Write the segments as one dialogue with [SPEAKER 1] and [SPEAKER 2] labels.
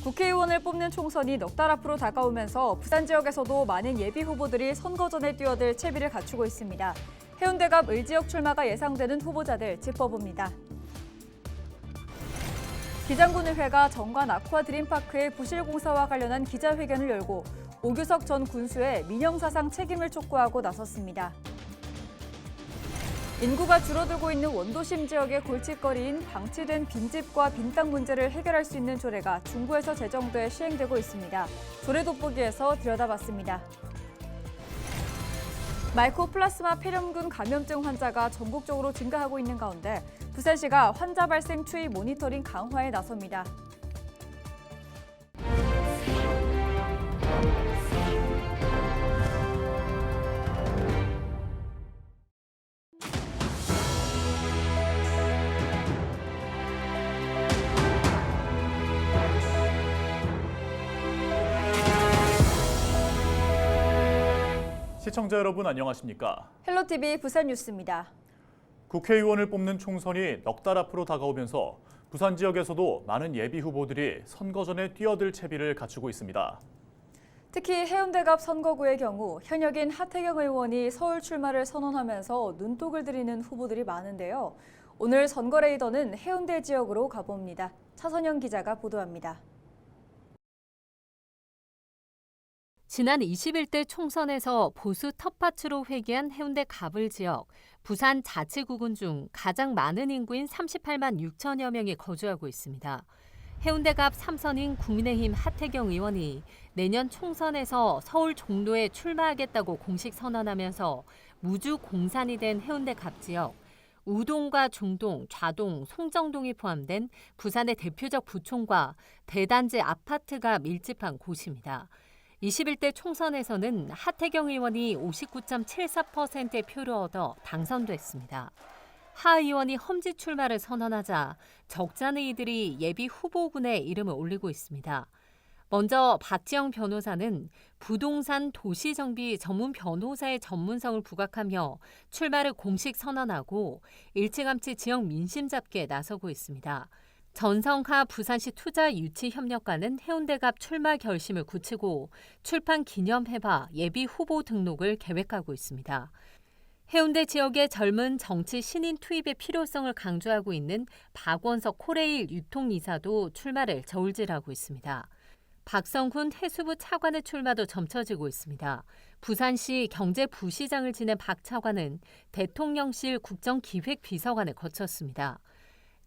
[SPEAKER 1] 국회의원을 뽑는 총선이 넉 달 앞으로 다가오면서 부산 지역에서도 많은 예비 후보들이 선거 전에 뛰어들 채비를 갖추고 있습니다. 해운대갑 을지역 출마가 예상되는 후보자들 짚어봅니다. 기장군의회가 정관 아쿠아 드림파크의 부실 공사와 관련한 기자회견을 열고 오규석 전 군수의 민영사상 책임을 촉구하고 나섰습니다. 인구가 줄어들고 있는 원도심 지역의 골칫거리인 방치된 빈집과 빈 땅 문제를 해결할 수 있는 조례가 중구에서 제정돼 시행되고 있습니다. 조례 돋보기에서 들여다봤습니다. 마이코플라스마 폐렴균 감염증 환자가 전국적으로 증가하고 있는 가운데 부산시가 환자 발생 추이 모니터링 강화에 나섭니다.
[SPEAKER 2] 시청자 여러분 안녕하십니까?
[SPEAKER 1] 헬로티비 부산 뉴스입니다.
[SPEAKER 2] 국회의원을 뽑는 총선이 넉 달 앞으로 다가오면서 부산 지역에서도 많은 예비 후보들이 선거 전에 뛰어들 채비를 갖추고 있습니다.
[SPEAKER 1] 특히 해운대갑 선거구의 경우 현역인 하태경 의원이 서울 출마를 선언하면서 눈독을 들이는 후보들이 많은데요. 오늘 선거 레이더는 해운대 지역으로 가봅니다. 차선영 기자가 보도합니다.
[SPEAKER 3] 지난 21대 총선에서 보수 텃밭으로 회귀한 해운대 갑을 지역, 부산 자치구군 중 가장 많은 인구인 38만 6천여 명이 거주하고 있습니다. 해운대 갑 3선인 국민의힘 하태경 의원이 내년 총선에서 서울 종로에 출마하겠다고 공식 선언하면서 무주 공산이 된 해운대 갑 지역, 우동과 중동, 좌동, 송정동이 포함된 부산의 대표적 부촌과 대단지 아파트가 밀집한 곳입니다. 21대 총선에서는 하태경 의원이 59.74%의 표를 얻어 당선됐습니다. 하 의원이 험지 출마를 선언하자 적잖은 이들이 예비 후보군에 이름을 올리고 있습니다. 먼저 박지영 변호사는 부동산 도시정비 전문 변호사의 전문성을 부각하며 출마를 공식 선언하고 일찌감치 지역 민심 잡기에 나서고 있습니다. 전성하 부산시 투자유치협력과는 해운대갑 출마 결심을 굳히고 출판 기념회와 예비 후보 등록을 계획하고 있습니다. 해운대 지역의 젊은 정치 신인 투입의 필요성을 강조하고 있는 박원석 코레일 유통이사도 출마를 저울질하고 있습니다. 박성훈 해수부 차관의 출마도 점쳐지고 있습니다. 부산시 경제부시장을 지낸 박 차관은 대통령실 국정기획비서관을 거쳤습니다.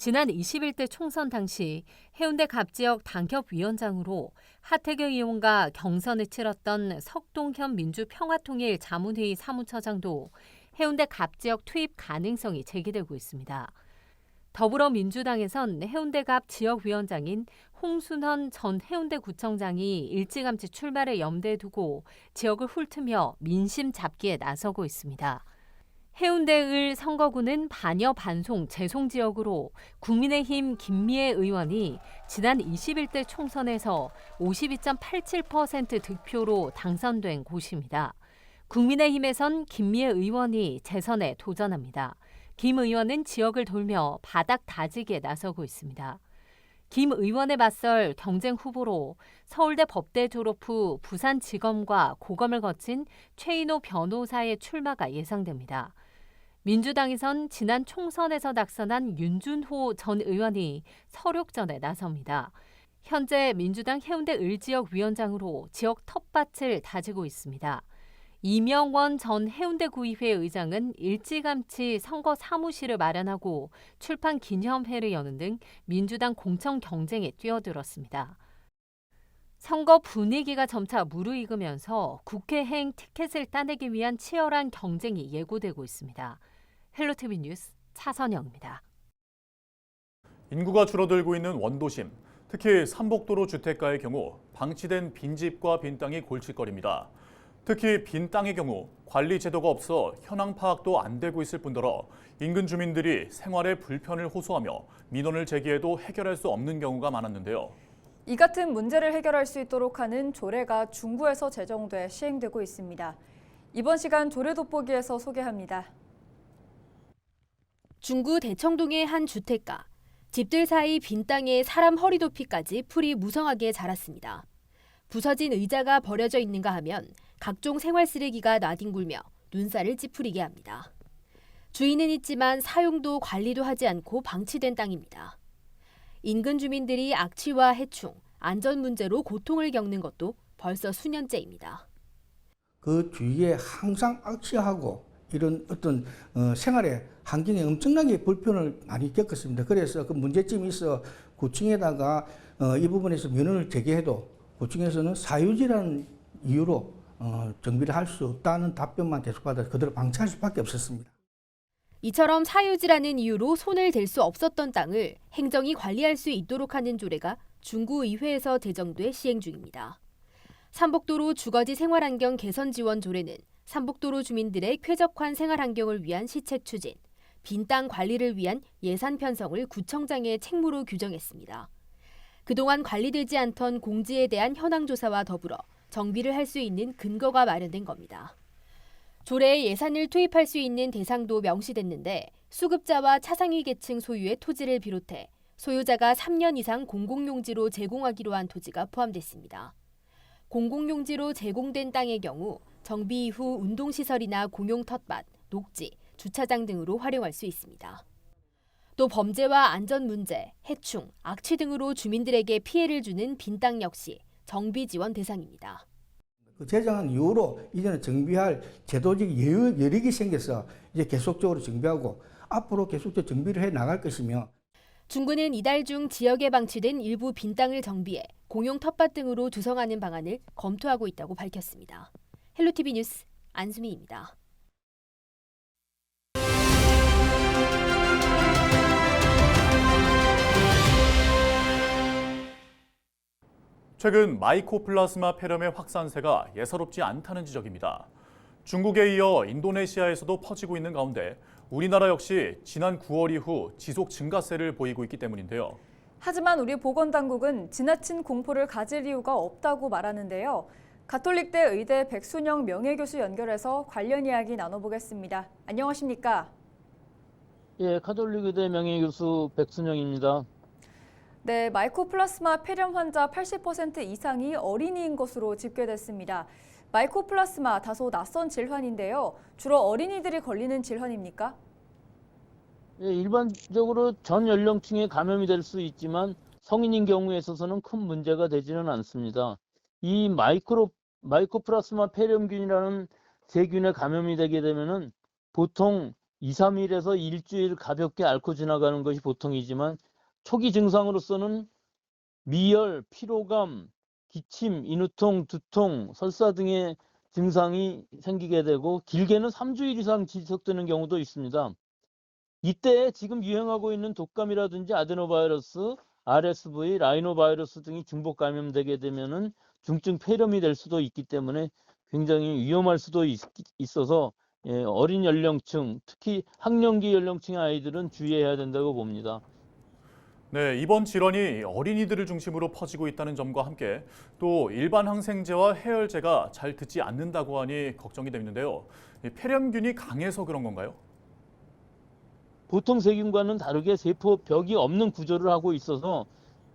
[SPEAKER 3] 지난 21대 총선 당시 해운대 갑 지역 당협위원장으로 하태경 의원과 경선을 치렀던 석동현 민주평화통일 자문회의 사무처장도 해운대 갑 지역 투입 가능성이 제기되고 있습니다. 더불어민주당에선 해운대 갑 지역위원장인 홍순헌 전 해운대구청장이 일찌감치 출마를 염두에 두고 지역을 훑으며 민심 잡기에 나서고 있습니다. 해운대을 선거구는 반여 반송 재송 지역으로 국민의힘 김미애 의원이 지난 21대 총선에서 52.87% 득표로 당선된 곳입니다. 국민의힘에선 김미애 의원이 재선에 도전합니다. 김 의원은 지역을 돌며 바닥 다지기에 나서고 있습니다. 김 의원에 맞설 경쟁 후보로 서울대 법대 졸업 후 부산지검과 고검을 거친 최인호 변호사의 출마가 예상됩니다. 민주당에선 지난 총선에서 낙선한 윤준호 전 의원이 서력전에 나섭니다. 현재 민주당 해운대 을지역 위원장으로 지역 텃밭을 다지고 있습니다. 이명원 전 해운대구의회 의장은 일찌감치 선거 사무실을 마련하고 출판 기념회를 여는 등 민주당 공천 경쟁에 뛰어들었습니다. 선거 분위기가 점차 무르익으면서 국회행 티켓을 따내기 위한 치열한 경쟁이 예고되고 있습니다. 헬로티비 뉴스 차선영입니다.
[SPEAKER 2] 인구가 줄어들고 있는 원도심, 특히 삼복도로 주택가의 경우 방치된 빈집과 빈 땅이 골칫거리입니다. 특히 빈 땅의 경우 관리 제도가 없어 현황 파악도 안 되고 있을 뿐더러 인근 주민들이 생활에 불편을 호소하며 민원을 제기해도 해결할 수 없는 경우가 많았는데요.
[SPEAKER 1] 이 같은 문제를 해결할 수 있도록 하는 조례가 중구에서 제정돼 시행되고 있습니다. 이번 시간 조례 돋보기에서 소개합니다.
[SPEAKER 4] 중구 대청동의 한 주택가. 집들 사이 빈 땅에 사람 허리 높이까지 풀이 무성하게 자랐습니다. 부서진 의자가 버려져 있는가 하면 각종 생활 쓰레기가 나뒹굴며 눈살을 찌푸리게 합니다. 주인은 있지만 사용도 관리도 하지 않고 방치된 땅입니다. 인근 주민들이 악취와 해충, 안전 문제로 고통을 겪는 것도 벌써 수년째입니다.
[SPEAKER 5] 그 주위에 항상 악취하고 이런 어떤 생활의 환경에 엄청나게 불편을 많이 겪었습니다. 그래서 그 문제점이 있어 구청에다가 이 부분에서 민원을 제기해도 구청에서는 사유지라는 이유로 정비를 할 수 없다는 답변만 계속받아 그대로 방치할 수밖에 없었습니다.
[SPEAKER 4] 이처럼 사유지라는 이유로 손을 댈 수 없었던 땅을 행정이 관리할 수 있도록 하는 조례가 중구의회에서 제정돼 시행 중입니다. 삼복도로 주거지 생활환경 개선 지원 조례는 삼복도로 주민들의 쾌적한 생활환경을 위한 시책 추진, 빈 땅 관리를 위한 예산 편성을 구청장의 책무로 규정했습니다. 그동안 관리되지 않던 공지에 대한 현황 조사와 더불어 정비를 할 수 있는 근거가 마련된 겁니다. 조례에 예산을 투입할 수 있는 대상도 명시됐는데 수급자와 차상위 계층 소유의 토지를 비롯해 소유자가 3년 이상 공공용지로 제공하기로 한 토지가 포함됐습니다. 공공용지로 제공된 땅의 경우 정비 이후 운동시설이나 공용 텃밭, 녹지, 주차장 등으로 활용할 수 있습니다. 또 범죄와 안전 문제, 해충, 악취 등으로 주민들에게 피해를 주는 빈 땅 역시 정비 지원 대상입니다.
[SPEAKER 5] 그 제정한 이후로 이제는 정비할 제도적 여력이 생겨서 이제 계속적으로 정비하고 앞으로 계속적으로 정비를 해 나갈 것이며
[SPEAKER 4] 중구는 이달 중 지역에 방치된 일부 빈 땅을 정비해 공용 텃밭 등으로 조성하는 방안을 검토하고 있다고 밝혔습니다. 헬로티비 뉴스 안수미입니다.
[SPEAKER 2] 최근 마이코플라스마 폐렴의 확산세가 예사롭지 않다는 지적입니다. 중국에 이어 인도네시아에서도 퍼지고 있는 가운데 우리나라 역시 지난 9월 이후 지속 증가세를 보이고 있기 때문인데요.
[SPEAKER 1] 하지만 우리 보건당국은 지나친 공포를 가질 이유가 없다고 말하는데요. 가톨릭대 의대 백순영 명예교수 연결해서 관련 이야기 나눠보겠습니다. 안녕하십니까?
[SPEAKER 6] 예, 가톨릭의대 명예교수 백순영입니다.
[SPEAKER 1] 네, 마이코플라스마 폐렴 환자 80% 이상이 어린이인 것으로 집계됐습니다. 마이코플라스마 다소 낯선 질환인데요. 주로 어린이들이 걸리는 질환입니까?
[SPEAKER 6] 예, 일반적으로 전 연령층에 감염이 될 수 있지만 성인인 경우에 있어서는 큰 문제가 되지는 않습니다. 이 마이코플라스마 폐렴균이라는 세균에 감염이 되게 되면은 보통 2, 3일에서 일주일 가볍게 앓고 지나가는 것이 보통이지만 초기 증상으로서는 미열, 피로감, 기침, 인후통, 두통, 설사 등의 증상이 생기게 되고 길게는 3주일 이상 지속되는 경우도 있습니다. 이때 지금 유행하고 있는 독감이라든지 아데노바이러스, RSV, 라이노바이러스 등이 중복 감염되게 되면은 중증 폐렴이 될 수도 있기 때문에 굉장히 위험할 수도 있어서 어린 연령층, 특히 학령기 연령층의 아이들은 주의해야 된다고 봅니다.
[SPEAKER 2] 네, 이번 질환이 어린이들을 중심으로 퍼지고 있다는 점과 함께 또 일반 항생제와 해열제가 잘 듣지 않는다고 하니 걱정이 되는데요. 폐렴균이 강해서 그런 건가요?
[SPEAKER 6] 보통 세균과는 다르게 세포벽이 없는 구조를 하고 있어서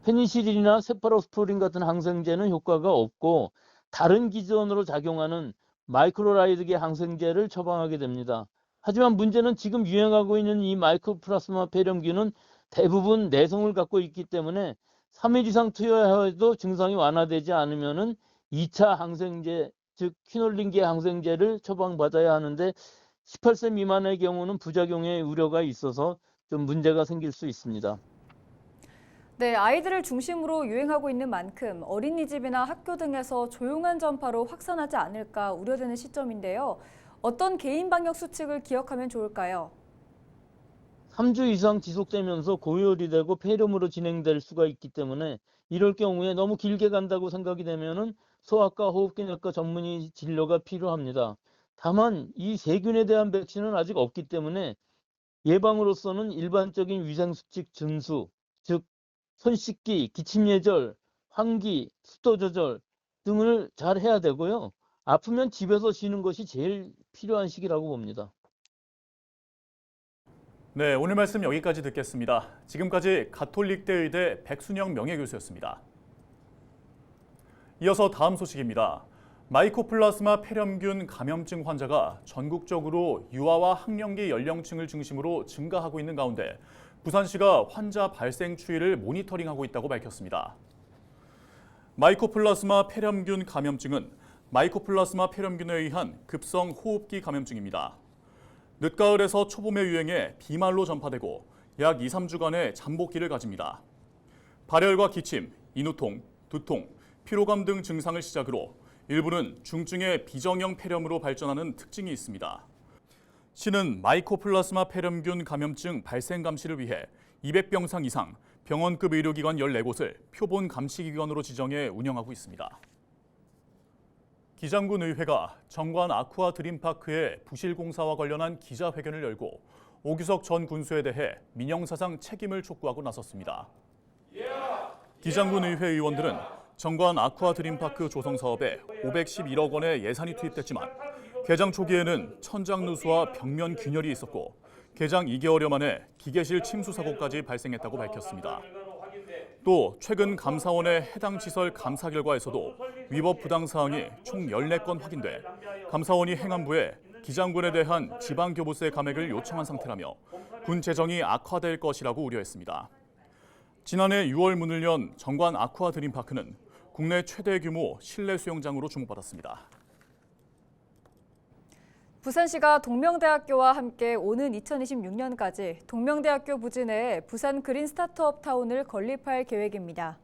[SPEAKER 6] 페니실린이나 세파로스포린 같은 항생제는 효과가 없고 다른 기전으로 작용하는 마이크로라이드계 항생제를 처방하게 됩니다. 하지만 문제는 지금 유행하고 있는 이 마이코플라스마 폐렴균은 대부분 내성을 갖고 있기 때문에 3일 이상 투여해도 증상이 완화되지 않으면은 2차 항생제, 즉 퀴놀린계 항생제를 처방받아야 하는데 18세 미만의 경우는 부작용의 우려가 있어서 좀 문제가 생길 수 있습니다.
[SPEAKER 1] 네, 아이들을 중심으로 유행하고 있는 만큼 어린이집이나 학교 등에서 조용한 전파로 확산하지 않을까 우려되는 시점인데요. 어떤 개인 방역 수칙을 기억하면 좋을까요?
[SPEAKER 6] 3주 이상 지속되면서 고열이 되고 폐렴으로 진행될 수가 있기 때문에 이럴 경우에 너무 길게 간다고 생각이 되면은 소아과, 호흡기내과 전문의 진료가 필요합니다. 다만 이 세균에 대한 백신은 아직 없기 때문에 예방으로서는 일반적인 위생수칙 준수, 즉 손 씻기, 기침 예절, 환기, 습도 조절 등을 잘 해야 되고요. 아프면 집에서 쉬는 것이 제일 필요한 시기라고 봅니다.
[SPEAKER 2] 네, 오늘 말씀 여기까지 듣겠습니다. 지금까지 가톨릭대 의대 백순영 명예교수였습니다. 이어서 다음 소식입니다. 마이코플라스마 폐렴균 감염증 환자가 전국적으로 유아와 학령기 연령층을 중심으로 증가하고 있는 가운데 부산시가 환자 발생 추이를 모니터링하고 있다고 밝혔습니다. 마이코플라스마 폐렴균 감염증은 마이코플라스마 폐렴균에 의한 급성 호흡기 감염증입니다. 늦가을에서 초봄에 유행해 비말로 전파되고 약 2, 3주간의 잠복기를 가집니다. 발열과 기침, 인후통, 두통, 피로감 등 증상을 시작으로 일부는 중증의 비정형 폐렴으로 발전하는 특징이 있습니다. 시는 마이코플라스마 폐렴균 감염증 발생 감시를 위해 200병상 이상 병원급 의료기관 14곳을 표본 감시기관으로 지정해 운영하고 있습니다. 기장군 의회가 정관 아쿠아 드림파크의 부실 공사와 관련한 기자회견을 열고 오규석 전 군수에 대해 민영사상 책임을 촉구하고 나섰습니다. 기장군 의회 의원들은 정관 아쿠아 드림파크 조성 사업에 511억 원의 예산이 투입됐지만 개장 초기에는 천장 누수와 벽면 균열이 있었고 개장 2개월여 만에 기계실 침수 사고까지 발생했다고 밝혔습니다. 또 최근 감사원의 해당 시설 감사 결과에서도 위법 부당 사항이 총 14건 확인돼 감사원이 행안부에 기장군에 대한 지방교부세 감액을 요청한 상태라며 군 재정이 악화될 것이라고 우려했습니다. 지난해 6월 문을 연 정관 아쿠아 드림파크는 국내 최대 규모 실내 수영장으로 주목받았습니다.
[SPEAKER 1] 부산시가 동명대학교와 함께 오는 2026년까지 동명대학교 부지 내에 부산 그린 스타트업 타운을 건립할 계획입니다.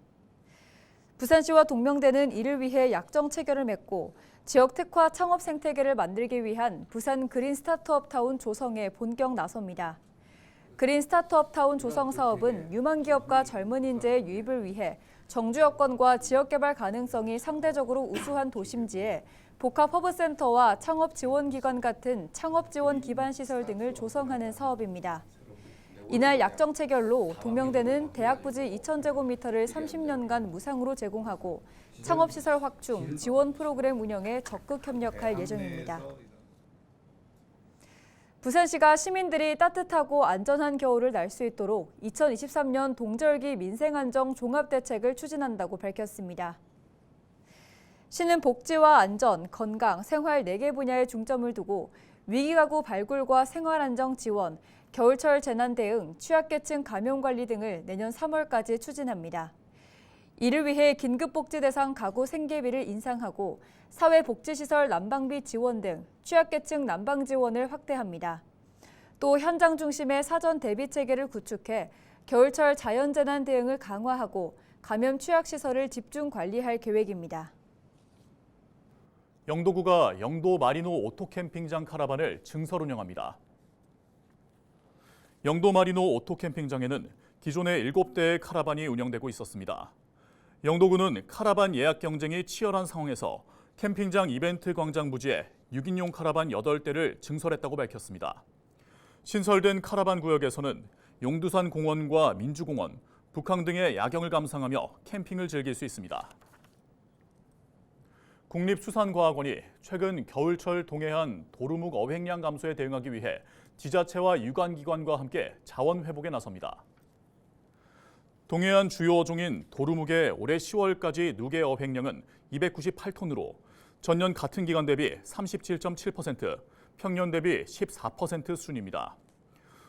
[SPEAKER 1] 부산시와 동명대는 이를 위해 약정 체결을 맺고 지역 특화 창업 생태계를 만들기 위한 부산 그린 스타트업 타운 조성에 본격 나섭니다. 그린 스타트업 타운 조성 사업은 유망 기업과 젊은 인재의 유입을 위해 정주 여건과 지역 개발 가능성이 상대적으로 우수한 도심지에 복합 허브센터와 창업 지원 기관 같은 창업 지원 기반 시설 등을 조성하는 사업입니다. 이날 약정 체결로 동명대는 대학 부지 2,000제곱미터를 30년간 무상으로 제공하고 창업시설 확충, 지원 프로그램 운영에 적극 협력할 예정입니다. 부산시가 시민들이 따뜻하고 안전한 겨울을 날 수 있도록 2023년 동절기 민생안정 종합대책을 추진한다고 밝혔습니다. 시는 복지와 안전, 건강, 생활 4개 분야에 중점을 두고 위기가구 발굴과 생활안정 지원, 겨울철 재난 대응, 취약계층 감염관리 등을 내년 3월까지 추진합니다. 이를 위해 긴급복지 대상 가구 생계비를 인상하고 사회복지시설 난방비 지원 등 취약계층 난방 지원을 확대합니다. 또 현장 중심의 사전 대비 체계를 구축해 겨울철 자연재난 대응을 강화하고 감염 취약시설을 집중 관리할 계획입니다.
[SPEAKER 2] 영도구가 영도 마리노 오토캠핑장 카라반을 증설 운영합니다. 영도 마리노 오토캠핑장에는 기존에 7대의 카라반이 운영되고 있었습니다. 영도구는 카라반 예약 경쟁이 치열한 상황에서 캠핑장 이벤트 광장 부지에 6인용 카라반 8대를 증설했다고 밝혔습니다. 신설된 카라반 구역에서는 용두산 공원과 민주공원, 북항 등의 야경을 감상하며 캠핑을 즐길 수 있습니다. 국립수산과학원이 최근 겨울철 동해안 도루묵 어획량 감소에 대응하기 위해 지자체와 유관기관과 함께 자원 회복에 나섭니다. 동해안 주요 어종인 도루묵의 올해 10월까지 누계 어획량은 298톤으로 전년 같은 기간 대비 37.7%, 평년 대비 14% 수준입니다.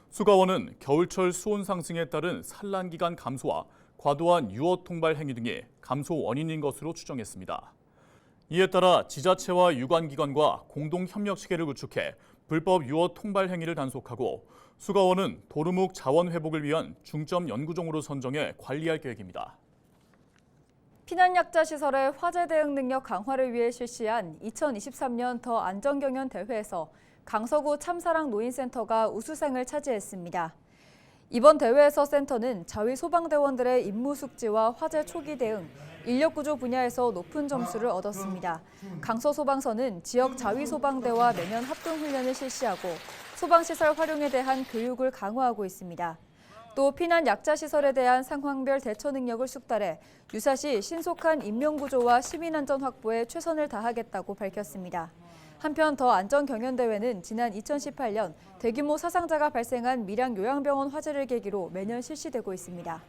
[SPEAKER 2] 수가원은 겨울철 수온 상승에 따른 산란 기간 감소와 과도한 유어 통발 행위 등이 감소 원인인 것으로 추정했습니다. 이에 따라 지자체와 유관기관과 공동 협력 체계를 구축해 불법 유어 통발 행위를 단속하고 수가원은 도루묵 자원 회복을 위한 중점 연구종으로 선정해 관리할 계획입니다.
[SPEAKER 1] 피난약자 시설의 화재 대응 능력 강화를 위해 실시한 2023년 더 안전경연 대회에서 강서구 참사랑 노인센터가 우수상을 차지했습니다. 이번 대회에서 센터는 자위 소방대원들의 임무 숙지와 화재 초기 대응, 인력 구조 분야에서 높은 점수를 얻었습니다. 강서소방서는 지역 자위소방대와 매년 합동훈련을 실시하고 소방시설 활용에 대한 교육을 강화하고 있습니다. 또 피난 약자 시설에 대한 상황별 대처 능력을 숙달해 유사시 신속한 인명구조와 시민안전 확보에 최선을 다하겠다고 밝혔습니다. 한편 더 안전 경연 대회는 지난 2018년 대규모 사상자가 발생한 밀양 요양병원 화재를 계기로 매년 실시되고 있습니다.